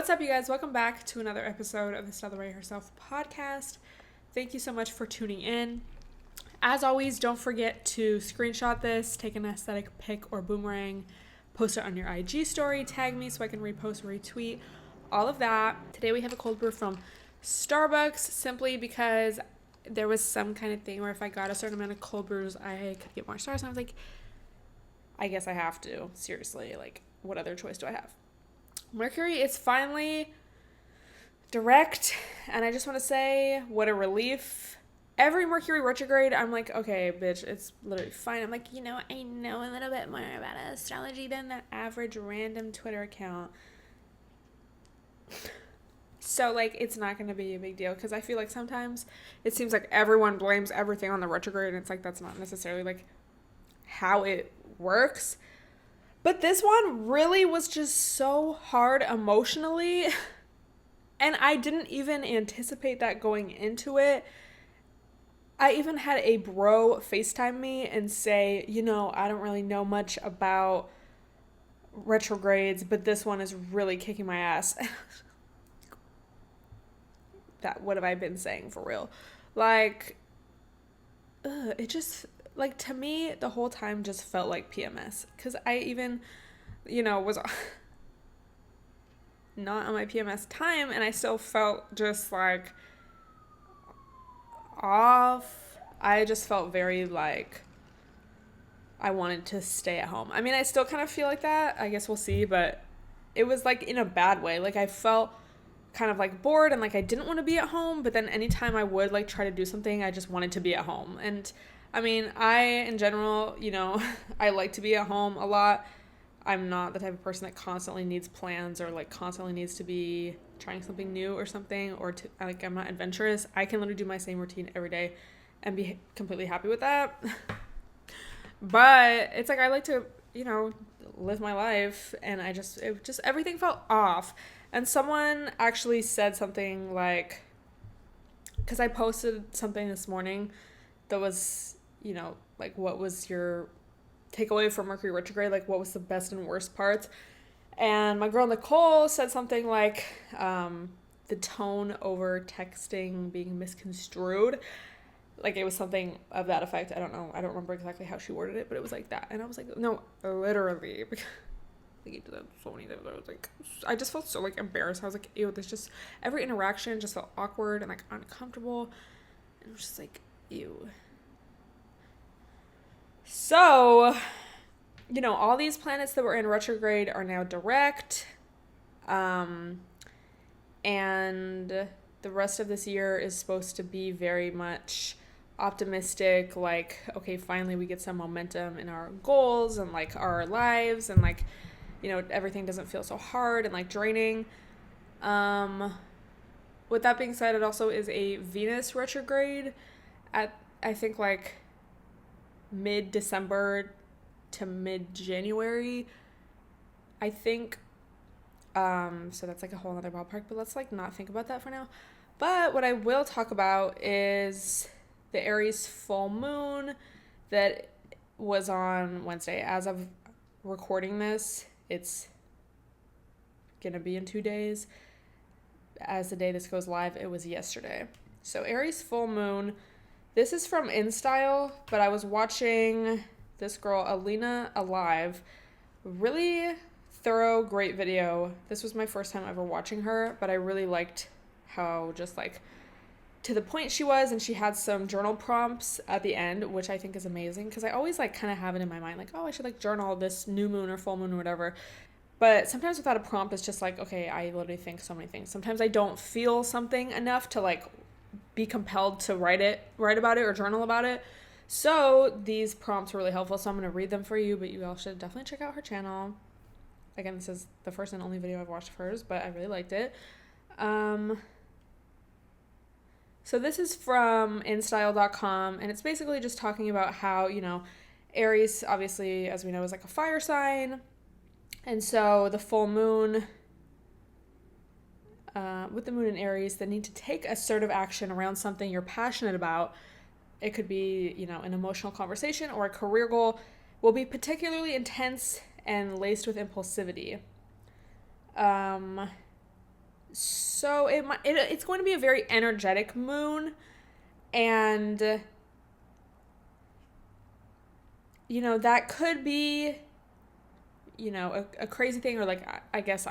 What's up, you guys? Welcome back to another episode of the Stella Herself podcast. Thank you so much for tuning in. As always, don't forget to screenshot this, take an aesthetic pic or boomerang, post it on your IG story, tag me so I can repost, retweet, all of that. Today we have a cold brew from Starbucks simply because there was some kind of thing where if I got a certain amount of cold brews, I could get more stars. And I was like, I guess I have to. Seriously, like, what other choice do I have? Mercury is finally direct, and I just want to say, what a relief. Every Mercury retrograde, I'm like, okay, bitch, it's literally fine. I'm like, I know a little bit more about astrology than the average random Twitter account. So, like, it's not going to be a big deal, because I feel like sometimes it seems like everyone blames everything on the retrograde, and it's like, that's not necessarily, like, how it works. But this one really was just so hard emotionally, and I didn't even anticipate that going into it. I even had a bro FaceTime me and say, I don't really know much about retrogrades, but this one is really kicking my ass. What have I been saying for real? Like, it just... Like, to me, the whole time just felt like PMS. Because I even, was not on my PMS time. And I still felt just, like, off. I just felt very, like, I wanted to stay at home. I mean, I still kind of feel like that. I guess we'll see. But it was, like, in a bad way. Like, I felt kind of, like, bored. And, like, I didn't want to be at home. But then anytime I would, like, try to do something, I just wanted to be at home. And I mean, in general, I like to be at home a lot. I'm not the type of person that constantly needs plans or, like, constantly needs to be trying something new or something, or I'm not adventurous. I can literally do my same routine every day and be completely happy with that. But it's like, I like to, live my life, and everything felt off. And someone actually said something like, because I posted something this morning that was, like, what was your takeaway from Mercury retrograde? Like, what was the best and worst parts? And my girl Nicole said something like, the tone over texting being misconstrued. Like, it was something of that effect. I don't know. I don't remember exactly how she worded it, but it was like that. And I was like, no, literally. Like, he did that so many times. I was like, I just felt so, like, embarrassed. I was like, ew, there's just, every interaction just felt awkward and, like, uncomfortable. And it was just like, ew. So, all these planets that were in retrograde are now direct. And the rest of this year is supposed to be very much optimistic. Like, okay, finally we get some momentum in our goals and, like, our lives. And, like, everything doesn't feel so hard and, like, draining. With that being said, it also is a Venus retrograde at, I think, like, mid-December to mid-January, I think. So that's, like, a whole other ballpark, but let's, like, not think about that for now. But what I will talk about is the Aries full moon that was on Wednesday. As of recording this, it's gonna be in 2 days. As the day this goes live, it was yesterday. So Aries full moon. This is from InStyle, but I was watching this girl, Alina Alive. Really thorough, great video. This was my first time ever watching her, but I really liked how just, like, to the point she was, and she had some journal prompts at the end, which I think is amazing, because I always, like, kind of have it in my mind, like, oh, I should, like, journal this new moon or full moon or whatever. But sometimes without a prompt, it's just like, okay, I literally think so many things. Sometimes I don't feel something enough to, like, be compelled to write about it or journal about it. So these prompts were really helpful, so I'm going to read them for you, but you all should definitely check out her channel. Again, this is the first and only video I've watched of hers, but I really liked it. So this is from InStyle.com, and it's basically just talking about how, Aries, obviously, as we know, is like a fire sign. And so the full moon, with the moon in Aries, the need to take assertive action around something you're passionate about. It could be, an emotional conversation or a career goal, will be particularly intense and laced with impulsivity. So it's going to be a very energetic moon, and that could be a crazy thing, or like I guess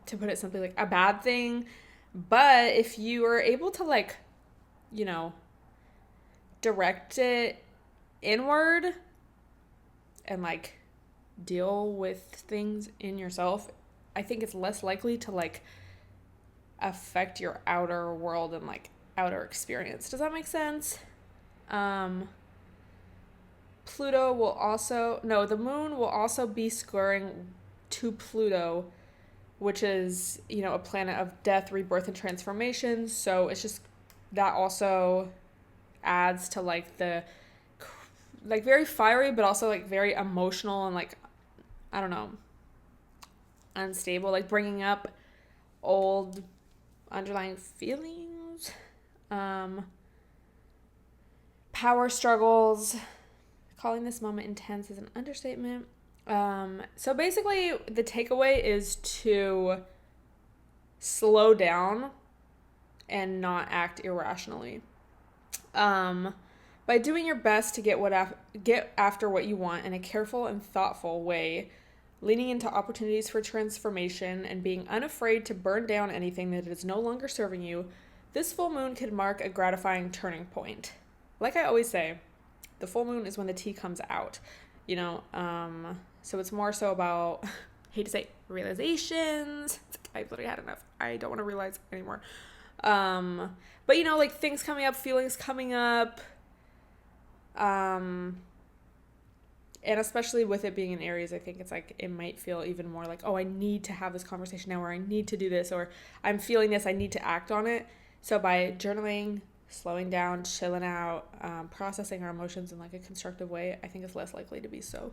to put it simply, like a bad thing. But if you are able to like direct it inward and like deal with things in yourself, I think it's less likely to like affect your outer world and like outer experience. Does that make sense? Pluto will also, no, the moon will also be squaring to Pluto, which is, a planet of death, rebirth, and transformation. So it's just, that also adds to like the, like very fiery, but also like very emotional and like, I don't know, unstable, like bringing up old underlying feelings, power struggles. Calling this moment intense is an understatement. So basically, the takeaway is to slow down and not act irrationally. By doing your best to get after what you want in a careful and thoughtful way, leaning into opportunities for transformation, and being unafraid to burn down anything that is no longer serving you, this full moon could mark a gratifying turning point. Like I always say, the full moon is when the tea comes out, so it's more so about, hate to say, realizations. I've literally had enough. I don't want to realize anymore. But like things coming up, feelings coming up, and especially with it being in Aries, I think it's like, it might feel even more like, oh, I need to have this conversation now, or I need to do this, or I'm feeling this, I need to act on it. So by journaling, slowing down, chilling out, processing our emotions in like a constructive way, I think it's less likely to be so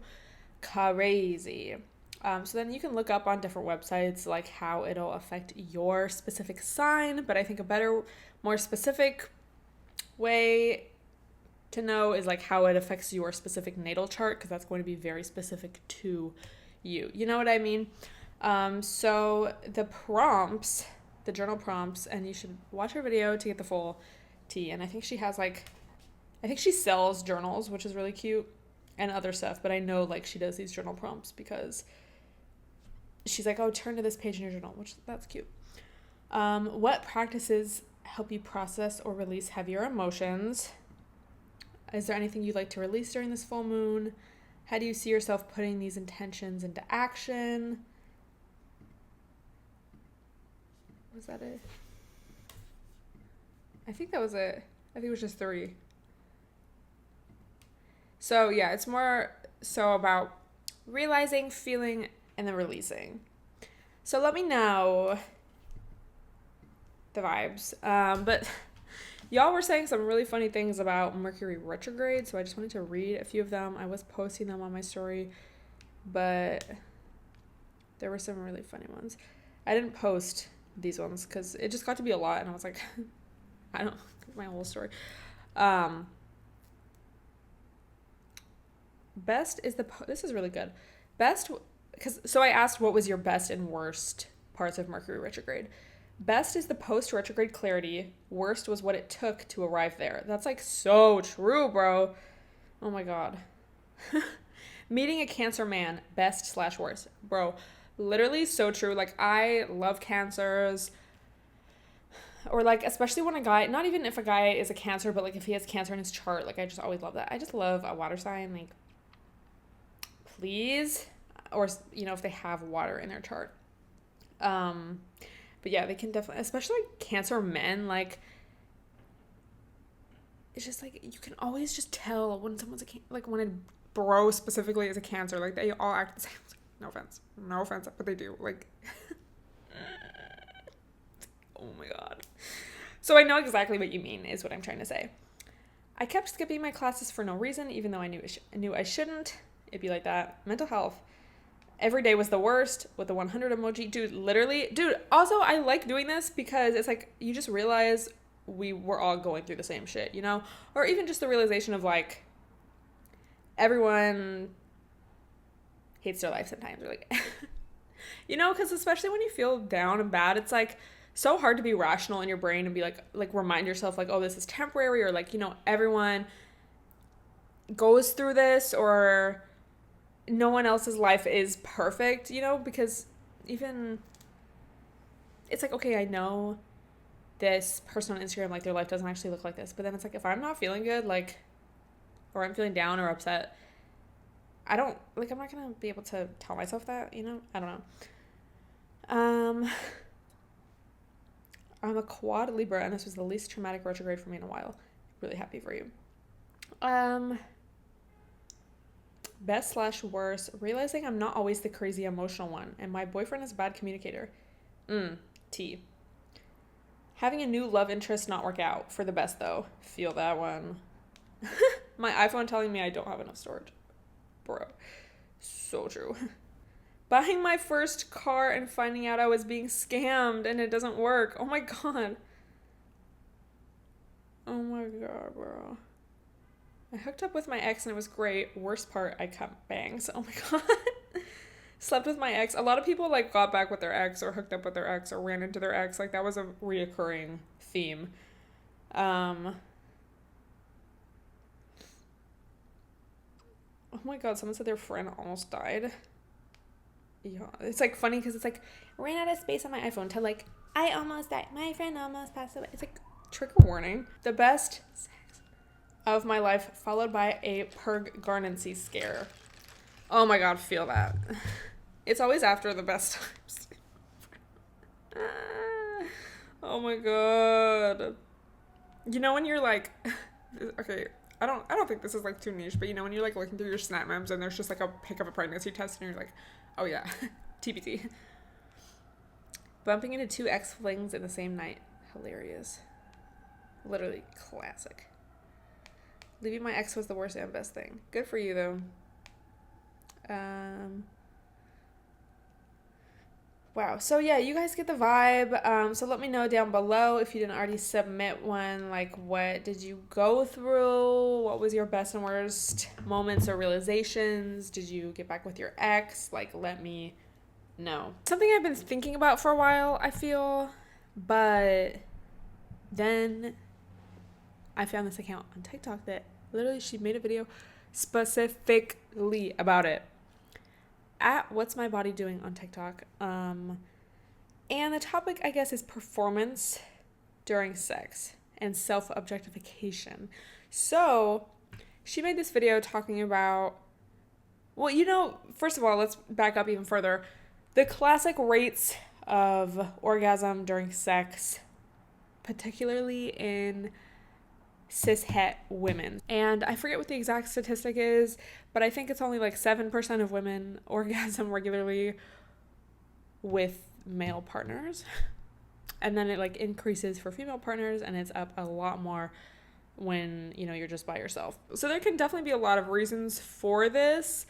crazy. So then you can look up on different websites like how it'll affect your specific sign, but I think a better, more specific way to know is like how it affects your specific natal chart, because that's going to be very specific to you. You know what I mean? So the prompts, the journal prompts, and you should watch her video to get the full tea. And I think she has like, I think she sells journals, which is really cute, and other stuff, but I know like she does these journal prompts because she's like, oh, turn to this page in your journal, which that's cute. What practices help you process or release heavier emotions? Is there anything you'd like to release during this full moon? How do you see yourself putting these intentions into action? Was that it? I think that was it. I think it was just 3. So yeah, it's more so about realizing, feeling, and then releasing. So let me know the vibes. But y'all were saying some really funny things about Mercury retrograde, so I just wanted to read a few of them. I was posting them on my story, but there were some really funny ones. I didn't post these ones because it just got to be a lot, and I was like, I don't know, my whole story. Best is this is really good. Best, so I asked what was your best and worst parts of Mercury retrograde. Best is the post-retrograde clarity. Worst was what it took to arrive there. That's like so true, bro. Oh my God. Meeting a Cancer man, best/worst. Bro, literally so true. Like, I love Cancers. Or like, especially when a guy, not even if a guy is a Cancer, but like if he has Cancer in his chart, like I just always love that. I just love a water sign, like, please. Or, if they have water in their chart. But yeah, they can definitely, especially like Cancer men, like, it's just like, you can always just tell when someone's like when a bro specifically is a Cancer, like they all act the same. No offense, but they do, like, oh my God. So I know exactly what you mean is what I'm trying to say. I kept skipping my classes for no reason, even though I knew I shouldn't. It'd be like that. Mental health. Every day was the worst with the 100 emoji. Dude, also I like doing this because it's like, you just realize we were all going through the same shit, Or even just the realization of like, everyone hates their life sometimes. Or like, because especially when you feel down and bad, it's like, so hard to be rational in your brain and be like remind yourself like, oh, this is temporary, or like, everyone goes through this, or no one else's life is perfect, because even it's like, okay, I know this person on Instagram, like, their life doesn't actually look like this, but then it's like, if I'm not feeling good, like, or I'm feeling down or upset, I'm not gonna be able to tell myself that, I don't know. I'm a quad Libra, and this was the least traumatic retrograde for me in a while. Really happy for you. Best/worst, realizing I'm not always the crazy emotional one, and my boyfriend is a bad communicator. T. Having a new love interest not work out. For the best, though. Feel that one. My iPhone telling me I don't have enough storage. Bro. So true. Buying my first car and finding out I was being scammed and it doesn't work. Oh my god. Oh my god, bro. I hooked up with my ex and it was great. Worst part, I cut bangs. Oh my god. Slept with my ex. A lot of people like got back with their ex or hooked up with their ex or ran into their ex. Like that was a reoccurring theme. Oh my god, someone said their friend almost died. Yeah, it's like funny because it's like ran out of space on my iPhone to like I almost died. My friend almost passed away. It's like trigger warning. The best sex of my life, followed by a pregnancy scare. Oh my god, feel that. It's always after the best times. Oh my god. When you're like, okay, I don't think this is like too niche, but when you're like looking through your Snap memes and there's just like a pic of a pregnancy test and you're like, oh yeah, TBT. Bumping into 2 ex-flings in the same night. Hilarious. Literally classic. Leaving my ex was the worst and best thing. Good for you, though. Wow. So, yeah, you guys get the vibe. So let me know down below if you didn't already submit one. Like, what did you go through? What was your best and worst moments or realizations? Did you get back with your ex? Like, let me know. Something I've been thinking about for a while, I feel. But then I found this account on TikTok that literally she made a video specifically about it. At What's My Body Doing on TikTok. And the topic, I guess, is performance during sex and self-objectification. So she made this video talking about, well, first of all, let's back up even further. The classic rates of orgasm during sex, particularly in cis-het women. And I forget what the exact statistic is, but I think it's only like 7% of women orgasm regularly with male partners. And then it like increases for female partners, and it's up a lot more when, you're just by yourself. So there can definitely be a lot of reasons for this.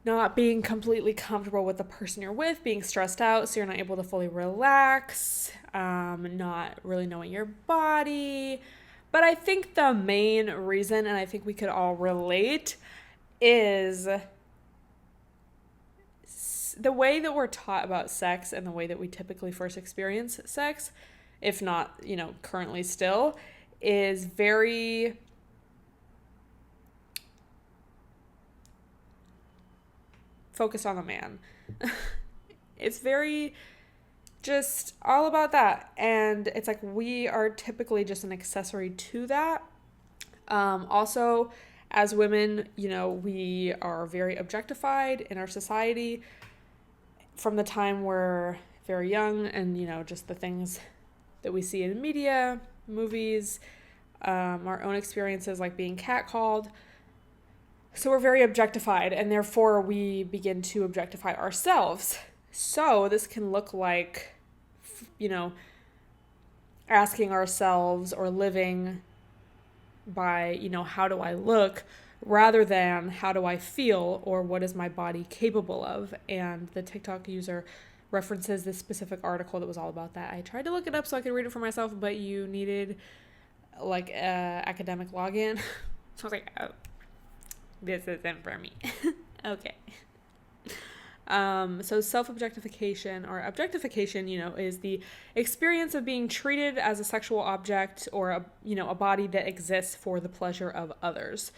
Not being completely comfortable with the person you're with, being stressed out, so you're not able to fully relax, not really knowing your body. But I think the main reason, and I think we could all relate, is the way that we're taught about sex and the way that we typically first experience sex, if not, currently still, is very focused on the man. It's very just all about that. And it's like we are typically just an accessory to that. Also, as women, we are very objectified in our society from the time we're very young, and, just the things that we see in media, movies, our own experiences like being catcalled. So we're very objectified, and therefore we begin to objectify ourselves. So this can look like, asking ourselves or living by, how do I look, rather than how do I feel or what is my body capable of. And the TikTok user references this specific article that was all about that. I tried to look it up so I could read it for myself, but you needed like academic login. So I was like, oh, this isn't for me. Okay. So self-objectification or objectification, is the experience of being treated as a sexual object or a body that exists for the pleasure of others.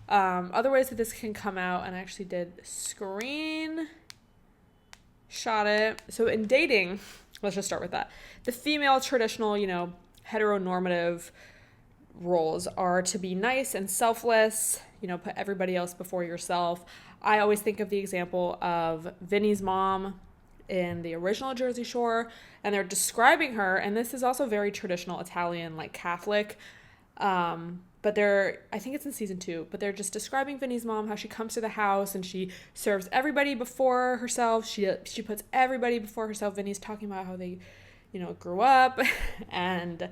Other ways that this can come out, and I actually did screen shot it. So in dating, let's just start with that. The female traditional, heteronormative roles are to be nice and selfless, put everybody else before yourself. I always think of the example of Vinny's mom in the original Jersey Shore, and they're describing her, and this is also very traditional Italian, like Catholic, but I think it's in season 2, but they're just describing Vinny's mom, how she comes to the house and she serves everybody before herself. She puts everybody before herself. Vinny's talking about how they, grew up and,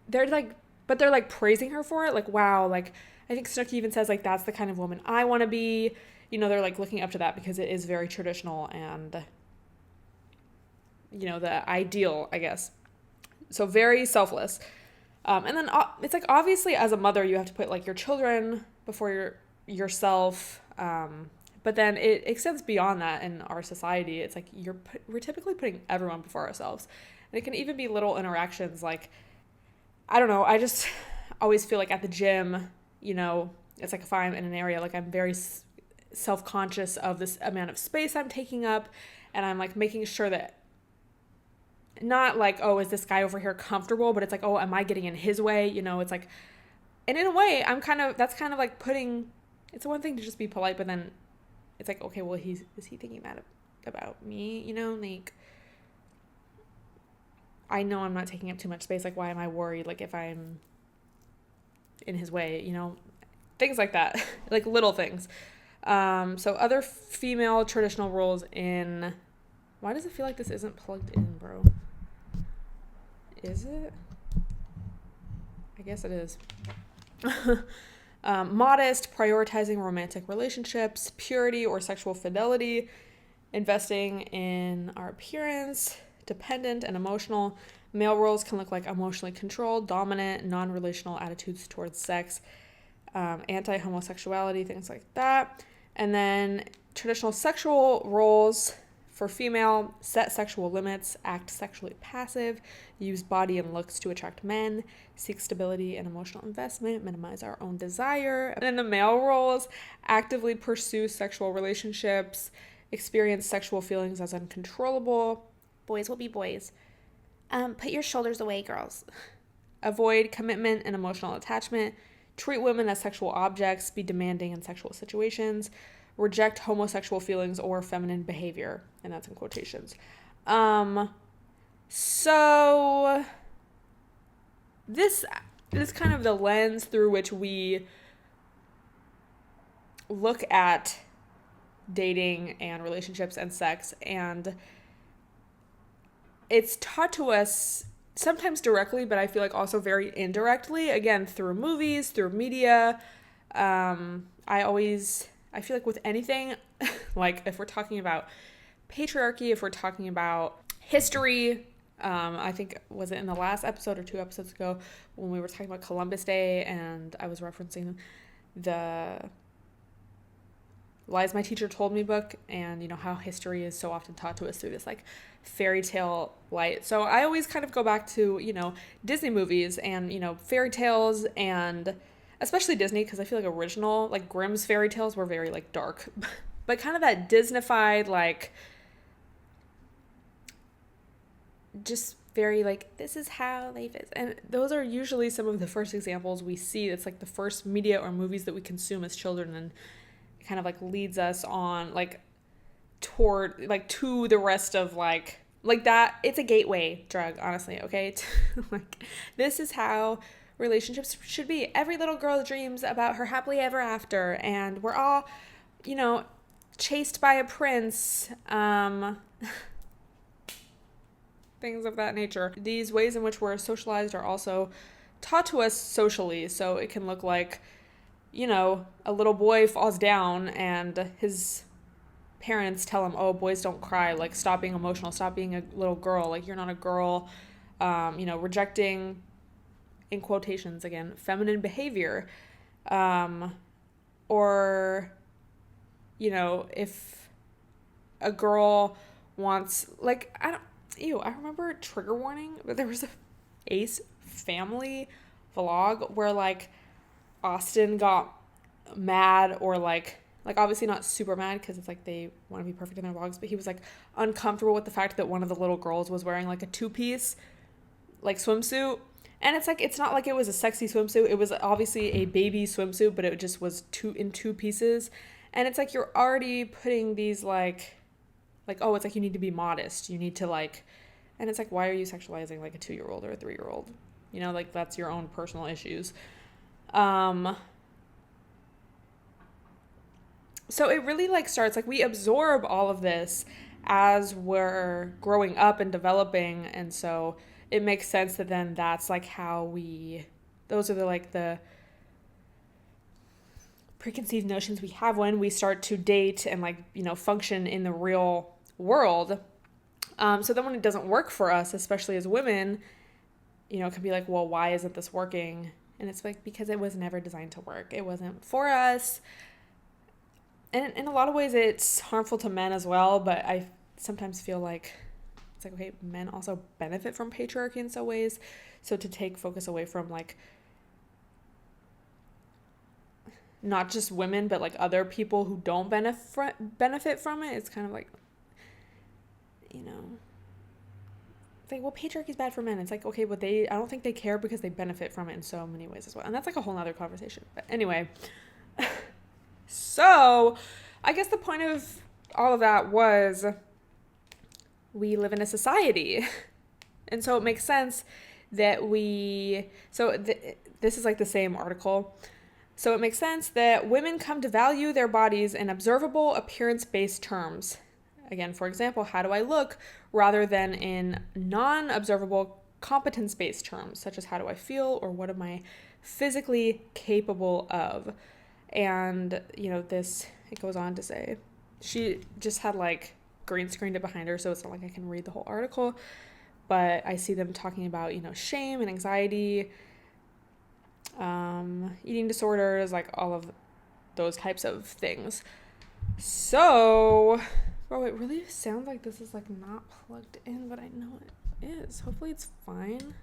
they're like praising her for it. Like, wow. Like, I think Snooki even says like, that's the kind of woman I want to be, they're like looking up to that because it is very traditional and, the ideal, I guess. So very selfless. And then it's like, obviously as a mother, you have to put like your children before yourself. But then it extends beyond that in our society. It's like we're typically putting everyone before ourselves. And it can even be little interactions. Like, I don't know. I just always feel like at the gym, it's like if I'm in an area, like I'm very self-conscious of this amount of space I'm taking up. And I'm like making sure that not like, oh, is this guy over here comfortable? But it's like, oh, am I getting in his way? It's like, and in a way, that's kind of like it's one thing to just be polite, but then it's like, okay, well, is he thinking that about me? Like, I know I'm not taking up too much space. Like, why am I worried? Like, if I'm in his way, things like that, like little things. So other female traditional roles why does it feel like this isn't plugged in, bro? Is it? I guess it is. Modest, prioritizing romantic relationships, purity or sexual fidelity, investing in our appearance, dependent and emotional. Male roles can look like emotionally controlled, dominant, non-relational attitudes towards sex, anti-homosexuality, things like that. And then traditional sexual roles for female: set sexual limits, act sexually passive, use body and looks to attract men, seek stability and emotional investment, minimize our own desire. And then the male roles: actively pursue sexual relationships, experience sexual feelings as uncontrollable. Boys will be boys. Put your shoulders away, girls. Avoid commitment and emotional attachment, treat women as sexual objects, be demanding in sexual situations, reject homosexual feelings or feminine behavior, and that's in quotations. So this is kind of the lens through which we look at dating and relationships and sex, and it's taught to us sometimes directly, but I feel like also very indirectly, again, through movies, through media. I feel like with anything, like if we're talking about patriarchy, if we're talking about history, I think, was it in the last episode or 2 episodes ago when we were talking about Columbus Day, and I was referencing the Lies My Teacher Told Me book, and how history is so often taught to us through this like fairy tale light. So I always kind of go back to, Disney movies and, fairy tales, and especially Disney, because I feel like original, like Grimm's fairy tales were very like dark, but kind of that Disneyfied, like just very like, this is how life is. And those are usually some of the first examples we see. It's like the first media or movies that we consume as children, and it kind of like leads us on like toward like to the rest of like that. It's a gateway drug, honestly. Okay. Like, this is how relationships should be. Every little girl dreams about her happily ever after, and we're all, chased by a prince, things of that nature. These ways in which we're socialized are also taught to us socially. So it can look like, a little boy falls down and his parents tell him, oh, boys don't cry, like, stop being emotional, stop being a little girl, like, you're not a girl, rejecting, in quotations again, feminine behavior, or you know, if a girl wants, like, I remember trigger warning, but there was a Ace Family vlog where, like, Austin got mad, or like obviously not super mad because it's like they want to be perfect in their vlogs, but he was like uncomfortable with the fact that one of the little girls was wearing like a two-piece like swimsuit, and it's like, it's not like it was a sexy swimsuit, it was obviously a baby swimsuit, but it just was two pieces, and it's like you're already putting these like oh, it's like you need to be modest, you need to like, and it's like, why are you sexualizing like a 2-year-old or a 3-year-old, you know, like that's your own personal issues. So it really like starts, like we absorb all of this as we're growing up and developing, and so it makes sense that then that's like how those are the preconceived notions we have when we start to date and like, you know, function in the real world. So then when it doesn't work for us, especially as women, you know, it can be like, well, why isn't this working? And it's like, because it was never designed to work. It wasn't for us. And in a lot of ways, it's harmful to men as well. But I sometimes feel like it's like, okay, men also benefit from patriarchy in some ways. So to take focus away from like not just women, but like other people who don't benefit from it, it's kind of like, you know, it's like, well, patriarchy is bad for men. It's like, okay, but I don't think they care because they benefit from it in so many ways as well. And that's like a whole nother conversation. But anyway, so I guess the point of all of that was we live in a society. And so it makes sense that this is like the same article. So it makes sense that women come to value their bodies in observable appearance-based terms. Again, for example, how do I look, rather than in non-observable competence-based terms, such as how do I feel or what am I physically capable of. And, you know, it goes on to say, she just had like green screened it behind her, so it's not like I can read the whole article, but I see them talking about, you know, shame and anxiety, eating disorders, like all of those types of things. So, bro, it really sounds like this is like not plugged in, but I know it is. Hopefully it's fine.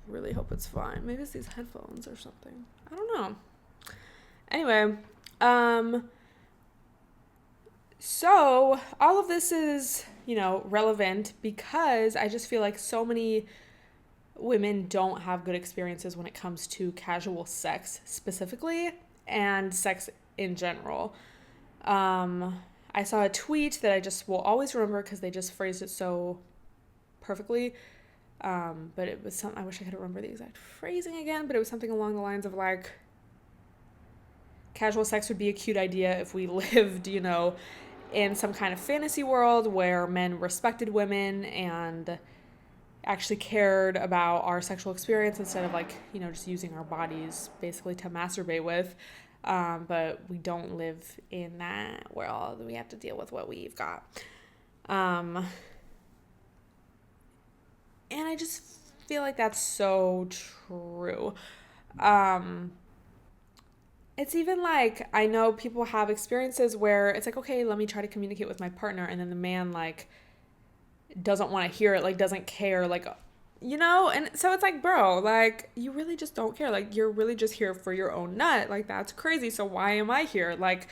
Really hope it's fine. Maybe it's these headphones or something. I don't know. Anyway, so all of this is, you know, relevant because I just feel like so many women don't have good experiences when it comes to casual sex specifically and sex in general. I saw a tweet that I just will always remember because they just phrased it so perfectly. But it was I wish I could remember the exact phrasing again, but it was something along the lines of like, casual sex would be a cute idea if we lived, you know, in some kind of fantasy world where men respected women and actually cared about our sexual experience instead of like, you know, just using our bodies basically to masturbate with. But we don't live in that world. We have to deal with what we've got. And I just feel like that's so true. It's even like, I know people have experiences where it's like, okay, let me try to communicate with my partner, and then the man like doesn't want to hear it, like doesn't care, like, you know, and so it's like, bro, like, you really just don't care, like, you're really just here for your own nut, like, that's crazy, so why am I here, like,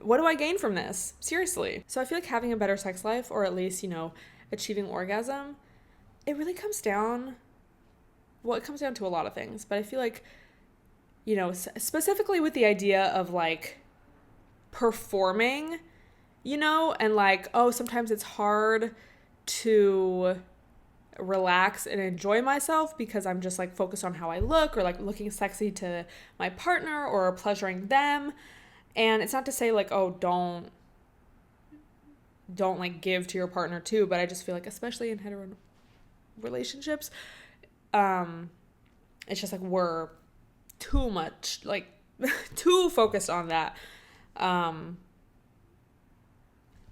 what do I gain from this, seriously? So I feel like having a better sex life, or at least, you know, achieving orgasm, it really comes down, well, it comes down to a lot of things, but I feel like, you know, specifically with the idea of like performing, you know, and like, oh, sometimes it's hard to relax and enjoy myself because I'm just like focused on how I look, or like looking sexy to my partner or pleasuring them. And it's not to say like, oh, don't like give to your partner too, but I just feel like, especially in hetero relationships, it's just like we're too much, like too focused on that. And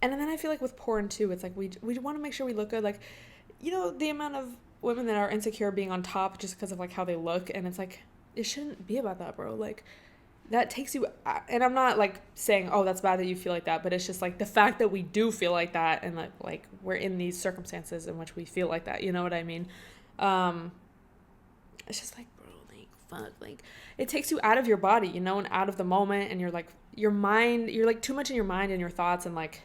then I feel like with porn too, it's like we want to make sure we look good, like, you know, the amount of women that are insecure being on top just because of like how they look, and it's like, it shouldn't be about that, bro. Like, that takes you, and I'm not like saying, oh, that's bad that you feel like that, but it's just like the fact that we do feel like that, and like we're in these circumstances in which we feel like that, you know what I mean? It's just like, bro, like, fuck, like, it takes you out of your body, you know, and out of the moment, and you're like, your mind, you're like too much in your mind and your thoughts and like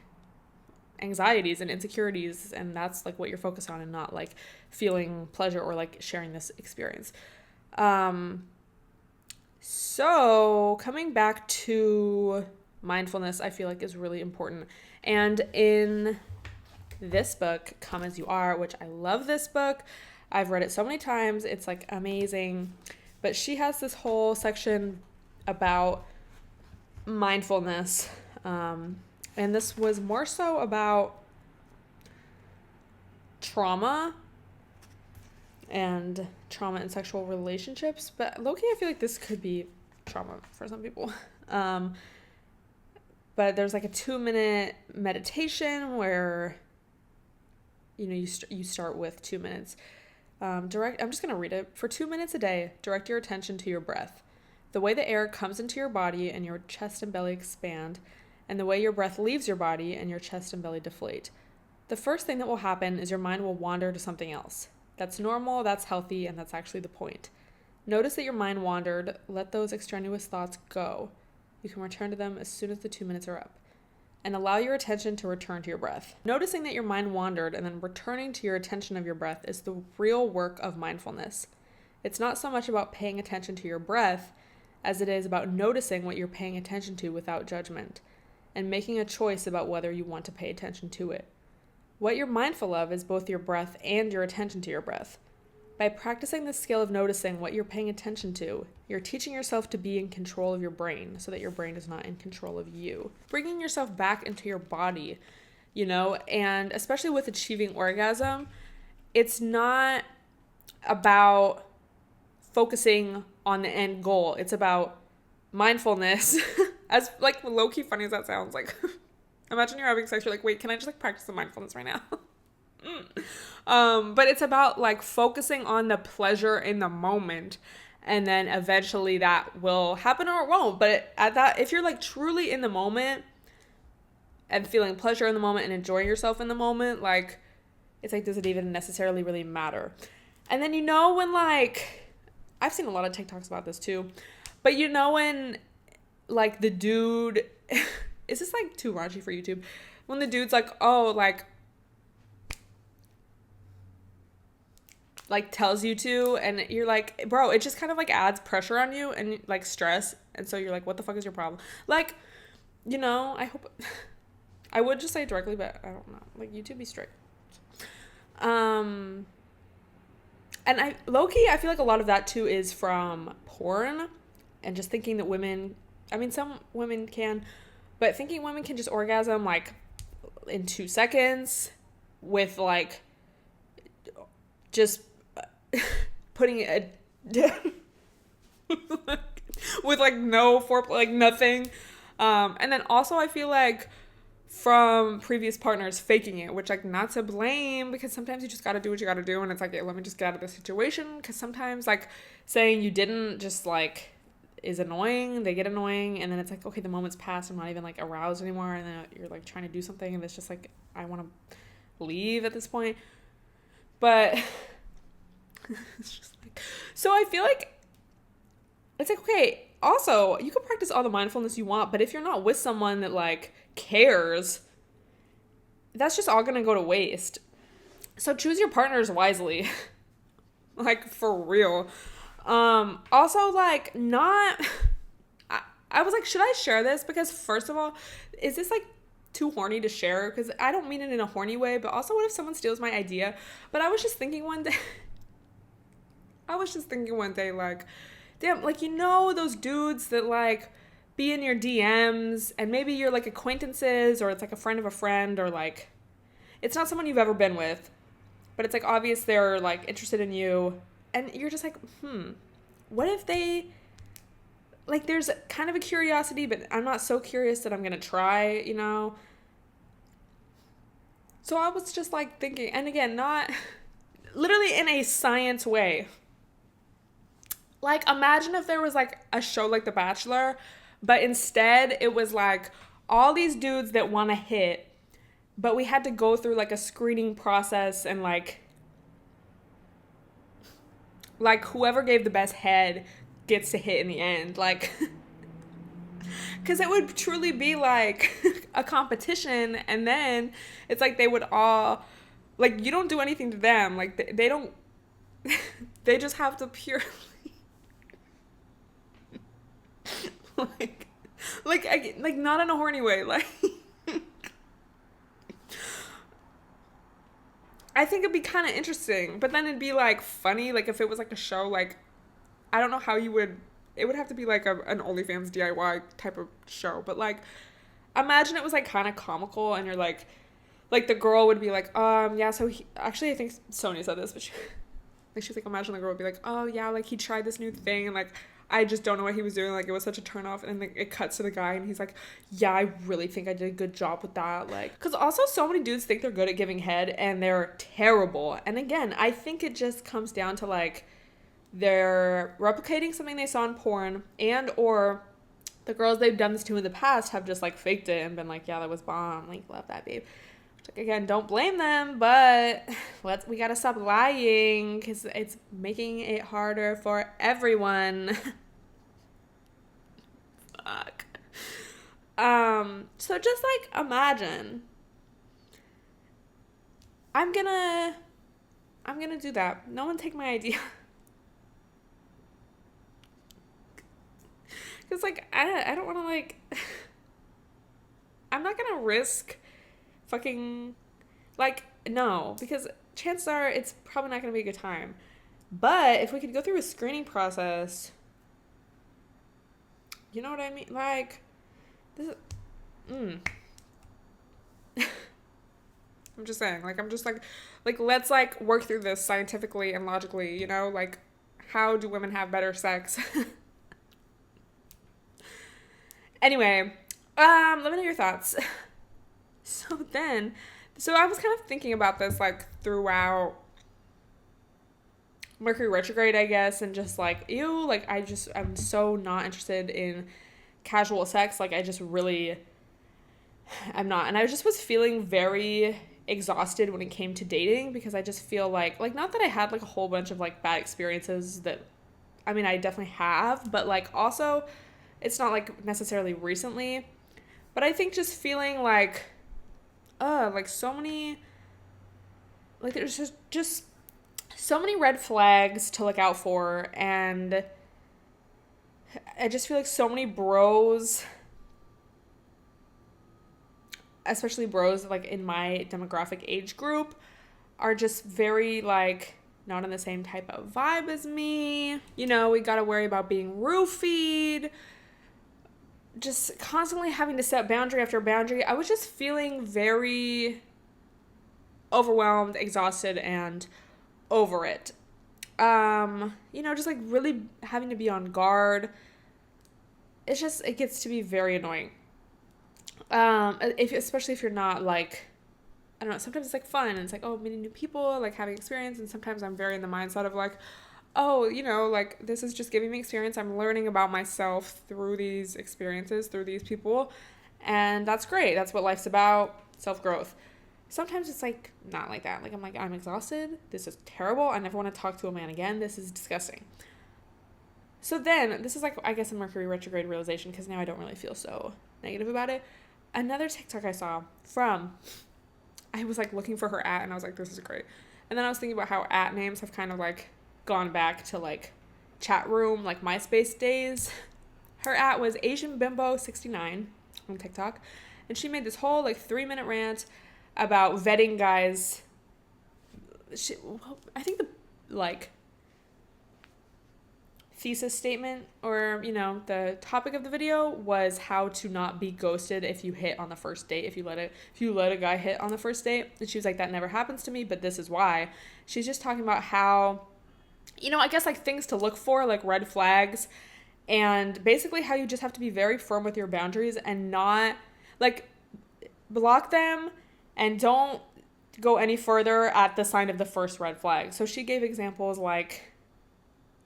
anxieties and insecurities, and that's like what you're focused on, and not like feeling pleasure or like sharing this experience. So coming back to mindfulness, I feel like is really important. And in this book, Come As You Are, which I love this book. I've read it so many times. It's like amazing. But she has this whole section about mindfulness. And this was more so about trauma and sexual relationships, but low-key I feel like this could be trauma for some people. But there's like a 2-minute meditation where, you know, you start with 2 minutes. I'm just going to read it. For 2 minutes a day, direct your attention to your breath. The way the air comes into your body and your chest and belly expand, and the way your breath leaves your body and your chest and belly deflate. The first thing that will happen is your mind will wander to something else. That's normal, that's healthy, and that's actually the point. Notice that your mind wandered. Let those extraneous thoughts go. You can return to them as soon as the 2 minutes are up. And allow your attention to return to your breath. Noticing that your mind wandered and then returning to your attention of your breath is the real work of mindfulness. It's not so much about paying attention to your breath as it is about noticing what you're paying attention to without judgment, and making a choice about whether you want to pay attention to it. What you're mindful of is both your breath and your attention to your breath. By practicing the skill of noticing what you're paying attention to, you're teaching yourself to be in control of your brain so that your brain is not in control of you. Bringing yourself back into your body, you know, and especially with achieving orgasm, it's not about focusing on the end goal. It's about mindfulness. As like low-key funny as that sounds, like imagine you're having sex, you're like, wait, can I just like practice some mindfulness right now? But it's about like focusing on the pleasure in the moment, and then eventually that will happen or it won't. But if you're like truly in the moment and feeling pleasure in the moment and enjoying yourself in the moment, like it's like, does it even necessarily really matter? And then, you know, when like, I've seen a lot of TikToks about this too, but you know, when like the dude, is this like too raunchy for YouTube? When the dude's like, oh, like tells you to, and you're like, bro, it just kind of like adds pressure on you and like stress, and so you're like, what the fuck is your problem? Like, you know, I hope I would just say it directly, but I don't know, like, YouTube be strict. And I low-key, I feel like a lot of that too is from porn, and just thinking that women, I mean, some women can, but thinking women can just orgasm like in 2 seconds with like just putting it with like no foreplay, like nothing. And then also I feel like from previous partners faking it, which like not to blame, because sometimes you just got to do what you got to do, and it's like, hey, let me just get out of this situation, because sometimes like saying you didn't just like is annoying. They get annoying, and then it's like, okay, the moment's passed, I'm not even like aroused anymore, and then you're like trying to do something, and it's just like, I want to leave at this point. But it's just like, so I feel like it's like, okay, also you can practice all the mindfulness you want, but if you're not with someone that like cares, that's just all gonna go to waste. So choose your partners wisely. Like, for real. Also, like, not, I was like, should I share this? Because first of all, is this like too horny to share? Because I don't mean it in a horny way, but also what if someone steals my idea? But I was just thinking one day, like, damn, like, you know, those dudes that like be in your DMs, and maybe you're like acquaintances, or it's like a friend of a friend, or like, it's not someone you've ever been with, but it's like obvious they're like interested in you, and you're just like, what if they, like, there's kind of a curiosity, but I'm not so curious that I'm gonna try, you know? So I was just like thinking, and again, not literally in a science way, Like, imagine if there was, like, a show like The Bachelor, but instead it was, like, all these dudes that want to hit, but we had to go through, like, a screening process and, like whoever gave the best head gets to hit in the end. Like, because it would truly be, like, a competition, and then it's like they would all, like, you don't do anything to them. Like, they don't, they just have to purely, like, like not in a horny way. Like, I think it'd be kind of interesting, but then it'd be, like, funny, like, if it was, like, a show, like, I don't know how you would, it would have to be, like, an OnlyFans DIY type of show, but, like, imagine it was, like, kind of comical, and you're, like, the girl would be like, yeah, so actually, I think Sonia said this, but she's like, imagine the girl would be like, oh, yeah, like, he tried this new thing, and, like, I just don't know what he was doing. Like, it was such a turnoff. And like, it cuts to the guy, and he's like, yeah, I really think I did a good job with that. Like, because also so many dudes think they're good at giving head, and they're terrible. And again, I think it just comes down to, like, they're replicating something they saw in porn, and or the girls they've done this to in the past have just, like, faked it and been like, yeah, that was bomb. Like, love that, babe. Like, again, don't blame them, but we gotta stop lying, because it's making it harder for everyone. Fuck. So just, like, imagine. I'm gonna do that. No one take my idea. Because, like, I don't want to, like, I'm not gonna risk fucking, like, no, because chances are it's probably not gonna be a good time. But if we could go through a screening process, you know what I mean? Like, this is, I'm just saying, like, I'm just like, let's, like, work through this scientifically and logically, you know? Like, how do women have better sex? Anyway, let me know your thoughts. So I was kind of thinking about this, like, throughout Mercury retrograde, I guess, and just, like, ew, like, I'm so not interested in casual sex. Like, I'm not. And I just was feeling very exhausted when it came to dating, because I just feel like, not that I had, like, a whole bunch of, like, bad experiences that, I mean, I definitely have, but, like, also, it's not, like, necessarily recently, but I think just feeling like, like, so many, like, there's just so many red flags to look out for, and I just feel like so many bros, especially bros, like, in my demographic age group, are just very, like, not in the same type of vibe as me. You know, we gotta worry about being roofied, just constantly having to set boundary after boundary. I was just feeling very overwhelmed, exhausted, and over it. You know, just, like, really having to be on guard. It gets to be very annoying. Especially if you're not, like, I don't know, sometimes it's, like, fun, and it's like, oh, meeting new people, like, having experience, and sometimes I'm very in the mindset of, like, oh, you know, like, this is just giving me experience. I'm learning about myself through these experiences, through these people, and that's great. That's what life's about, self-growth. Sometimes it's, like, not like that. Like, I'm exhausted. This is terrible. I never want to talk to a man again. This is disgusting. So then, this is, like, I guess, a Mercury retrograde realization, because now I don't really feel so negative about it. Another TikTok I saw I was, like, looking for her @ and I was like, this is great. And then I was thinking about how @ names have kind of, like, gone back to, like, chat room, like, MySpace days. Her @ was AsianBimbo69 on TikTok, and she made this whole, like, 3-minute rant about vetting guys. I think the, like, thesis statement, or, you know, the topic of the video was how to not be ghosted if you hit on the first date, if you let a guy hit on the first date. And she was like, that never happens to me, but this is why. She's just talking about how, you know, I guess, like, things to look for, like, red flags, and basically how you just have to be very firm with your boundaries and not, like, block them and don't go any further at the sign of the first red flag. So she gave examples like,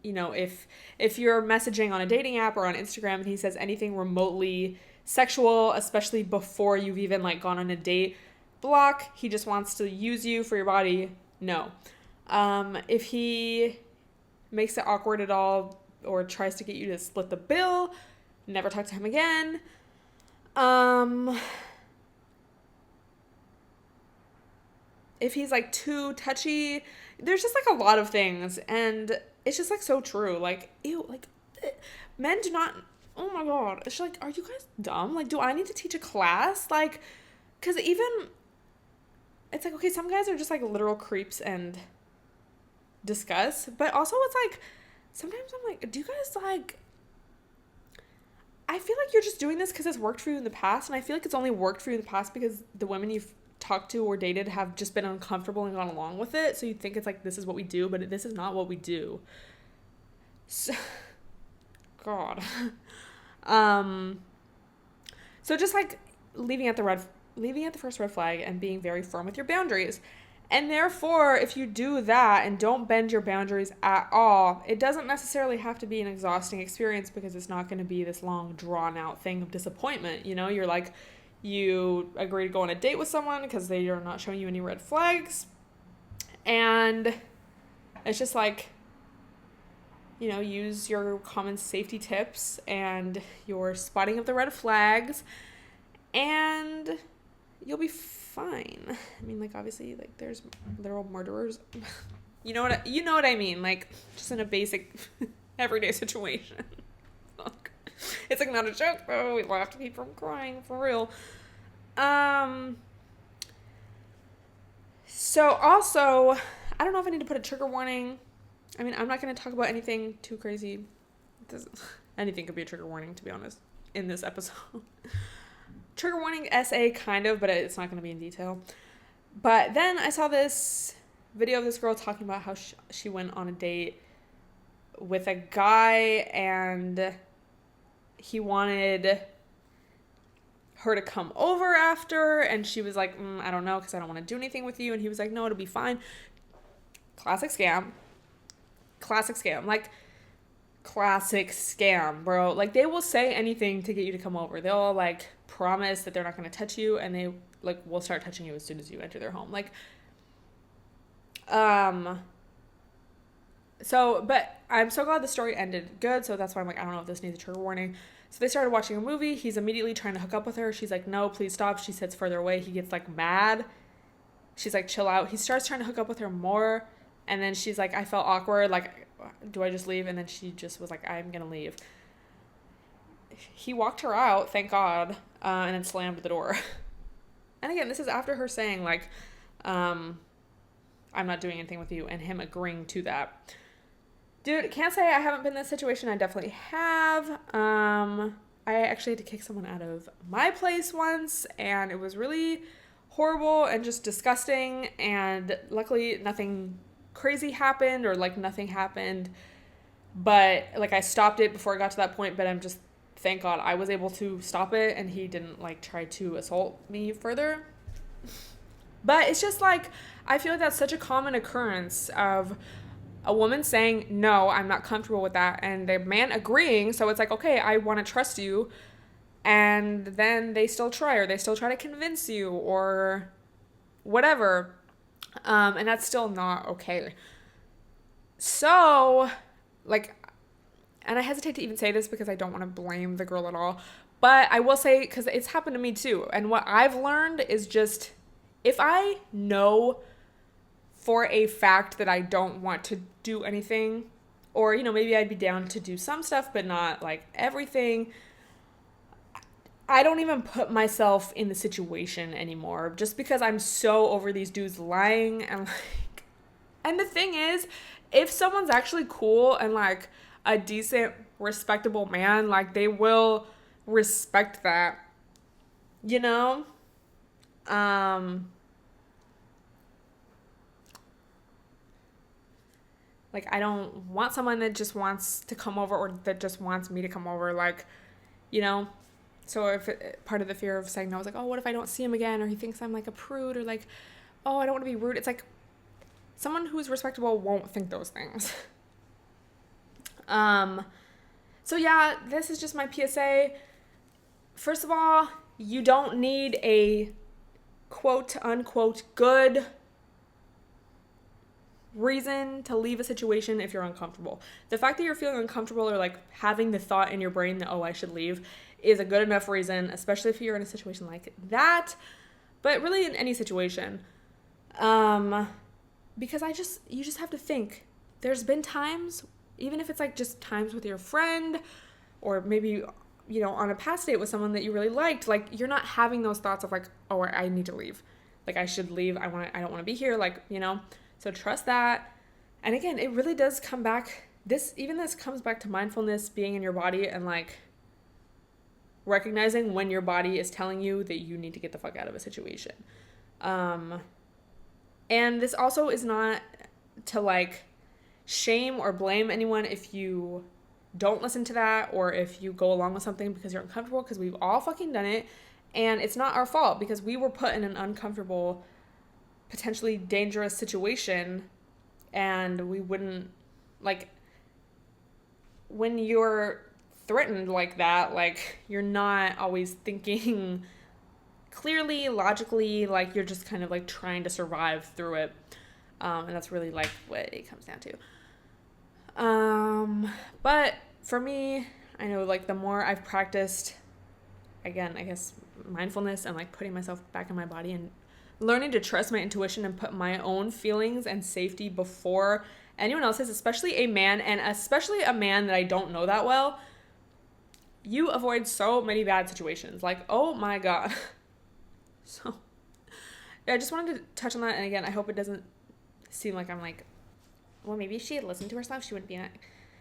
if you're messaging on a dating app or on Instagram and he says anything remotely sexual, especially before you've even like gone on a date, block. He just wants to use you for your body. No. If he makes it awkward at all or tries to get you to split the bill, never talk to him again. If he's like too touchy, there's just like a lot of things, and it's just like so true. Like, ew, like men do not, oh my god, it's like, are you guys dumb? Like, do I need to teach a class? Like, because even it's like, okay, some guys are just like literal creeps and discuss, but also it's like sometimes I'm like, do you guys like, I feel like you're just doing this because it's worked for you in the past, and I feel like it's only worked for you in the past because the women you've talked to or dated have just been uncomfortable and gone along with it, so you think it's like this is what we do, but this is not what we do. So, god. So just like leaving at the first red flag and being very firm with your boundaries. And therefore, if you do that and don't bend your boundaries at all, it doesn't necessarily have to be an exhausting experience, because it's not going to be this long, drawn-out thing of disappointment. You're like, you agree to go on a date with someone because they are not showing you any red flags. And it's just like, use your common safety tips and your spotting of the red flags, and you'll be fine. I mean, like, obviously, like, there's literal murderers. You know what I mean? Like, just in a basic everyday situation. Fuck. It's like not a joke, though. We laugh to keep from crying, for real. So also, I don't know if I need to put a trigger warning. I mean, I'm not going to talk about anything too crazy. Anything could be a trigger warning, to be honest, in this episode. Trigger warning essay, kind of, but it's not going to be in detail. But then I saw this video of this girl talking about how she went on a date with a guy, and he wanted her to come over after, and she was like, I don't know, because I don't want to do anything with you. And he was like, no, it'll be fine. Classic scam, like, classic scam, bro. Like, they will say anything to get you to come over. They'll like promise that they're not going to touch you, and they like will start touching you as soon as you enter their home. Like, so, but I'm so glad the story ended good, so that's why I'm like, I don't know if this needs a trigger warning. So they started watching a movie. He's immediately trying to hook up with her. She's like, no, please stop. She sits further away. He gets like mad. She's like, chill out. He starts trying to hook up with her more, and then she's like, I felt awkward, like, do I just leave? And then she just was like, I'm gonna leave. He walked her out, thank God, and then slammed the door. And again, this is after her saying, like, I'm not doing anything with you, and him agreeing to that. Dude, can't say I haven't been in this situation. I definitely have. I actually had to kick someone out of my place once, and it was really horrible and just disgusting, and luckily nothing crazy happened, or like nothing happened, but like I stopped it before it got to that point. But I'm just, thank God I was able to stop it, and he didn't like try to assault me further. But it's just like, I feel like that's such a common occurrence of a woman saying, no, I'm not comfortable with that, and the man agreeing. So it's like, okay, I want to trust you, and then they still try, or they still try to convince you, or whatever. And that's still not okay. So, like, and I hesitate to even say this because I don't want to blame the girl at all, but I will say, because it's happened to me too, and what I've learned is just, if I know for a fact that I don't want to do anything, or, maybe I'd be down to do some stuff, but not, like, everything, I don't even put myself in the situation anymore, just because I'm so over these dudes lying. And the thing is, if someone's actually cool and like a decent, respectable man, like, they will respect that, like, I don't want someone that just wants to come over, or that just wants me to come over, like, So if part of the fear of saying no is like, oh, what if I don't see him again, or he thinks I'm like a prude, or like, oh, I don't want to be rude. It's like, someone who's respectable won't think those things. So yeah, this is just my PSA. First of all, you don't need a quote unquote good reason to leave a situation if you're uncomfortable. The fact that you're feeling uncomfortable or like having the thought in your brain that, oh, I should leave, is a good enough reason, especially if you're in a situation like that, but really in any situation. Because you just have to think. There's been times, even if it's like just times with your friend, or maybe, you know, on a past date with someone that you really liked, like you're not having those thoughts of like, oh, I need to leave. Like I should leave. I don't want to be here. Like, you know, so trust that. And again, it really does come back. This comes back to mindfulness, being in your body and like recognizing when your body is telling you that you need to get the fuck out of a situation. And this also is not to like shame or blame anyone if you don't listen to that or if you go along with something because you're uncomfortable, because we've all fucking done it. And it's not our fault because we were put in an uncomfortable, potentially dangerous situation, and we wouldn't, like, when you're threatened like that, like, you're not always thinking clearly, logically, like, you're just kind of, like, trying to survive through it, and that's really, like, what it comes down to. But for me, I know, like, the more I've practiced, again, I guess, mindfulness and, like, putting myself back in my body and learning to trust my intuition and put my own feelings and safety before anyone else's, especially a man, and especially a man that I don't know that well, you avoid so many bad situations. Like, oh my God. So, yeah, I just wanted to touch on that. And again, I hope it doesn't seem like I'm like, well, maybe if she had listened to herself, she wouldn't be in it.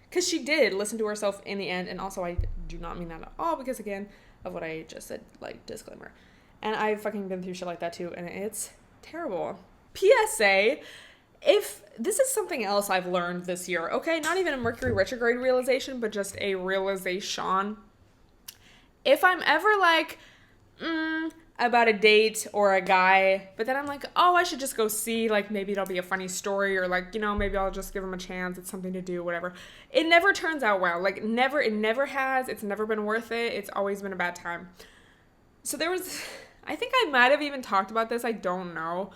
Because she did listen to herself in the end. And also, I do not mean that at all because, again, of what I just said, like, disclaimer. And I've fucking been through shit like that too, and it's terrible. PSA, if this is something else I've learned this year, okay, not even a Mercury retrograde realization, but just a realization. If I'm ever like, about a date or a guy, but then I'm like, oh, I should just go see, like, maybe it'll be a funny story, or like, you know, maybe I'll just give him a chance, it's something to do, whatever. It never turns out well. Like, it never has. It's never been worth it. It's always been a bad time. So there was, I think I might have even talked about this. I don't know.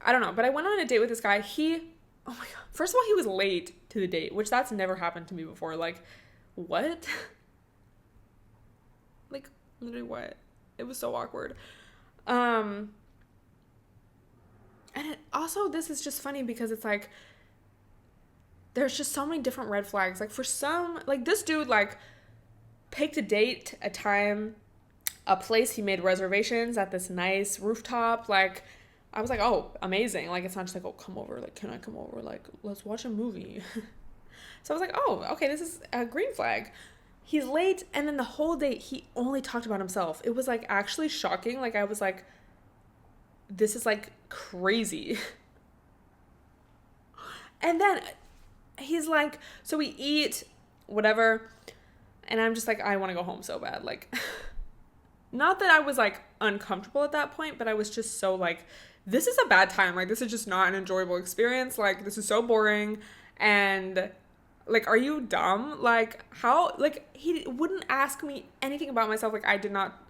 But I went on a date with this guy. Oh my God. First of all, he was late to the date, which that's never happened to me before. Like, what? Like, literally what? It was so awkward. And also, this is just funny because it's like, there's just so many different red flags. Like, for some, like, this dude, like, picked a date, a time, a place. He made reservations at this nice rooftop. Like, I was like, oh, amazing. Like, it's not just like, oh, come over. Like, can I come over? Like, let's watch a movie. So I was like, oh, okay, this is a green flag. He's late, and then the whole date, he only talked about himself. It was, like, actually shocking. Like, I was like, this is, like, crazy. And then he's like, so we eat, whatever, and I'm just like, I want to go home so bad. Like, not that I was, like, uncomfortable at that point, but I was just so, like, this is a bad time. Like, this is just not an enjoyable experience. Like, this is so boring, and, like, are you dumb? Like, how, like, he wouldn't ask me anything about myself. Like, I did not,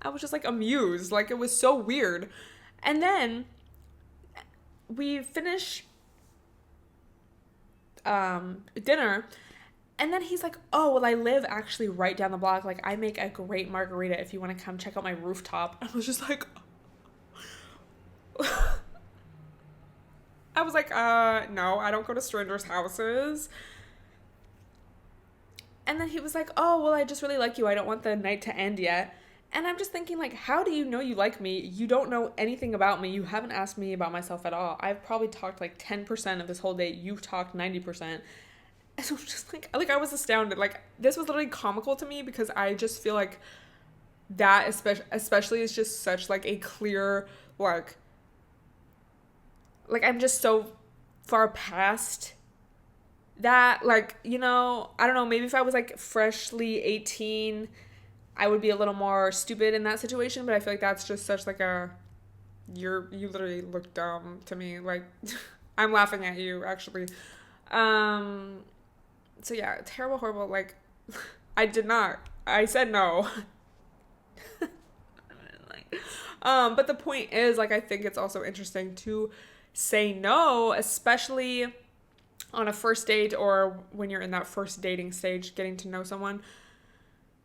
I was just, like, amused. Like, it was so weird. And then we finish dinner, and then he's like, oh, well, I live actually right down the block. Like, I make a great margarita if you want to come check out my rooftop. I was just like, I was like, no, I don't go to strangers' houses. And then he was like, oh, well, I just really like you. I don't want the night to end yet. And I'm just thinking, like, how do you know you like me? You don't know anything about me. You haven't asked me about myself at all. I've probably talked, like, 10% of this whole date. You've talked 90%. And I was just, like, I was astounded. Like, this was literally comical to me because I just feel like that especially is just such, like, a clear, like, I'm just so far past that. Like, you know, I don't know, maybe if I was, like, freshly 18, I would be a little more stupid in that situation, but I feel like that's just such, like, you literally look dumb to me. Like, I'm laughing at you, actually. So yeah, terrible, horrible, like, I said no. But the point is, like, I think it's also interesting to say no, especially on a first date or when you're in that first dating stage, getting to know someone.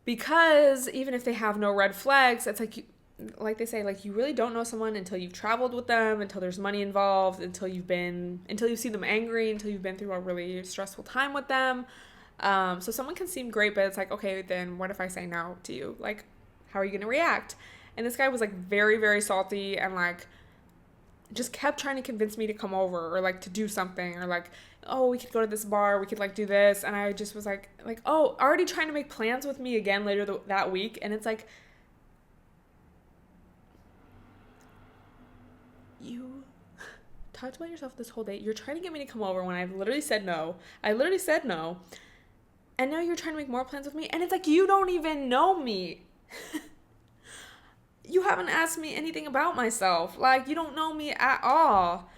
Because even if they have no red flags, it's like they say, like, you really don't know someone until you've traveled with them, until there's money involved, until you've seen them angry, until you've been through a really stressful time with them. So someone can seem great, but it's like, okay, then what if I say no to you? Like, how are you going to react? And this guy was, like, very, very salty and, like, just kept trying to convince me to come over or, like, to do something or, like, oh, we could go to this bar, we could, like, do this. And I just was like, oh, already trying to make plans with me again later that week. And it's like, you talked about yourself this whole day. You're trying to get me to come over when I've literally said no. And now you're trying to make more plans with me. And it's like, you don't even know me. You haven't asked me anything about myself. Like, you don't know me at all.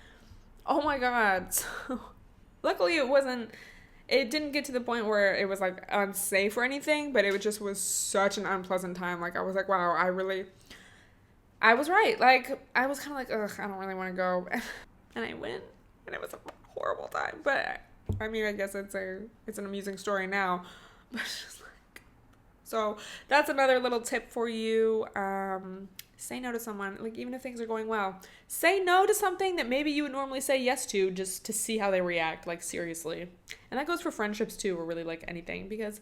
Oh my God. So, luckily it didn't get to the point where it was, like, unsafe or anything, but it just was such an unpleasant time. Like, I was like, wow, I was right. Like, I was kind of like, ugh, I don't really want to go. And I went, and it was a horrible time. But, I mean, I guess it's an amusing story now. But it's just like, so that's another little tip for you. Say no to someone, like, even if things are going well. Say no to something that maybe you would normally say yes to, just to see how they react, like, seriously. And that goes for friendships too, or really, like, anything, because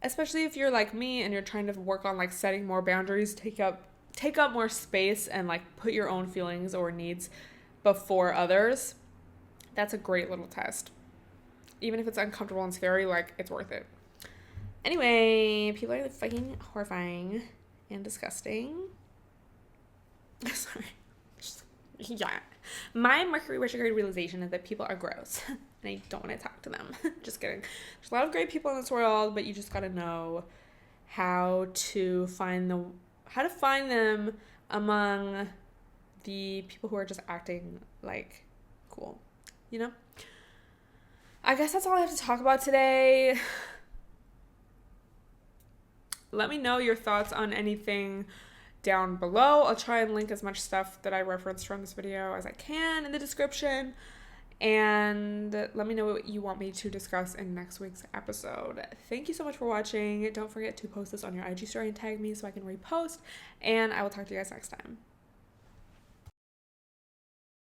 especially if you're like me and you're trying to work on, like, setting more boundaries, take up more space and, like, put your own feelings or needs before others, that's a great little test. Even if it's uncomfortable and scary, like, it's worth it. Anyway, people are fucking horrifying and disgusting. Sorry. Yeah. My Mercury retrograde realization is that people are gross. And I don't want to talk to them. Just kidding. There's a lot of great people in this world, but you just gotta know how to find them among the people who are just acting like cool. You know? I guess that's all I have to talk about today. Let me know your thoughts on anything down below. I'll try and link as much stuff that I referenced from this video as I can in the description. And let me know what you want me to discuss in next week's episode. Thank you so much for watching. Don't forget to post this on your IG story and tag me so I can repost. And I will talk to you guys next time.